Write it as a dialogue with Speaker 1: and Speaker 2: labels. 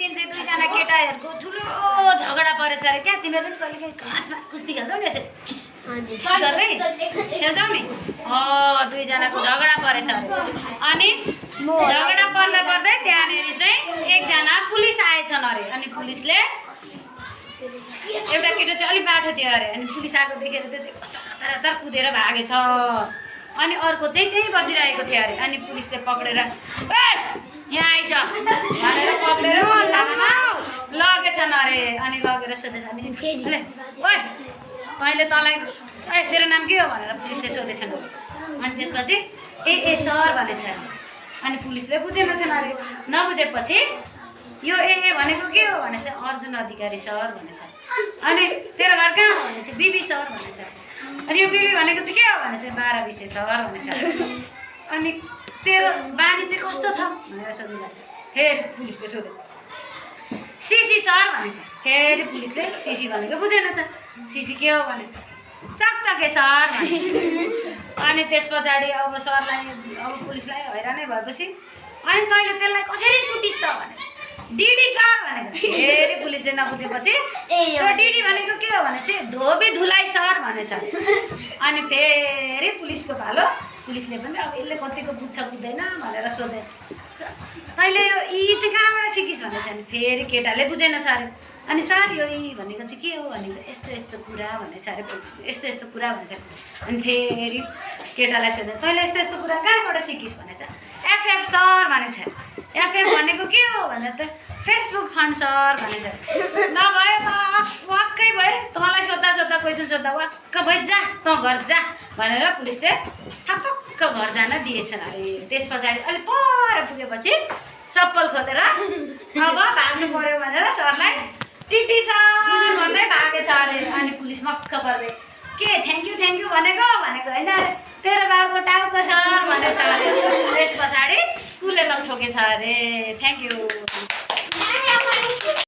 Speaker 1: दिन चाहिँ दुईजना केटाहरूको ठुलो झगडा परेछ अरे क्या। तिमीहरू पनि कहिले काहीँ घाँसमा कुस्ती खेल्छौ नि यसो गर्दै खेल्छौ नि। दुईजनाको झगडा परेछ अरे। अनि झगडा पर्दा पर्दै त्यहाँनिर चाहिँ एकजना पुलिस आएछन् अरे। अनि पुलिसले एउटा केटो चाहिँ अलिक बाटो थियो अरे। अनि पुलिस आएको देखेर त्यो चाहिँ हतार हतार कुदेर भागेछ। अनि अर्को चाहिँ त्यहीँ बसिरहेको थियो अरे। अनि पुलिसले पक्रेर यहाँ आइज भनेर पक्रेर थानामा लगेछन् अरे। अनि लगेर सोधेछ अनि ओए तैँले तँलाई तेरो नाम के हो भनेर पुलिसले सोधेछन्। अनि त्यसपछि ए सर भनेछ। अनि पुलिसले बुझेनछन् अरे। नबुझेपछि यो ए भनेको के हो भनेछ। अर्जुन अधिकारी सर भनेछ। अनि तेरो घर कहाँ हो भनेछ। बिबी सर भनेछ। अनि यो बिबी भनेको चाहिँ के हो भनेछ। 12 विषय सर भनेछ। अनि तेरो बानी चाहिँ कस्तो छ भनेर सोधिरहेछ। फेरि पुलिसले सोधेछ सिसी सर भनेको। फेरि पुलिसले सिसी भनेको बुझेनछ। सिसी के हो भनेको चकचके सर भने। अनि त्यस पछाडि अब सरलाई अब पुलिसलाई हैरानै भएपछि अनि तैँले त्यसलाई कसरी कुटिस् त भने डिडी सर भनेको। फेरि पुलिसले नबुझेपछि त्यो डिडी भनेको के हो भने चाहिँ धोबी धुलाई सर भनेछ। अनि फेरि पुलिसको भालो पुलिसले पनि अब यसले कतिको बुझ्छ बुझ्दैन भनेर सोधे तैँले यो यी चाहिँ कहाँबाट सिकिस् भनेछ। अनि फेरि केटाले बुझेनछ अरे। अनि सर यो यी भनेको चाहिँ के हो भनेको यस्तो यस्तो कुरा भनेछ अरे। यस्तो यस्तो कुरा भनेछ। अनि फेरि केटालाई सोधे तैँले यस्तो यस्तो कुरा कहाँबाट सिकिस् भनेछ। एफएफ सर भनेछ। एफएफ भनेको के हो भने त फेसबुक फन्ड सर भनेछ। नभए त वाक्कै भए तँलाई सोद्धा क्वेसन सोद्धा वाक्क भए जा तँ घर जा भनेर पुलिसले थपक्क घर जान दिएछन् अरे। त्यस पछाडि अलिक पर पुगेपछि चप्पल खोलेर अब भाग्नु पर्यो भनेर सरलाई टिटी सर भन्दै भागेछ अरे। अनि पुलिस मक्क पर्दै के थ्याङ्क यू भनेको होइन अरे तेरो बाबुको टाउको सर भनेछ अरे। त्यस पछाडि कुले ठोकेछ अरे। Thank you.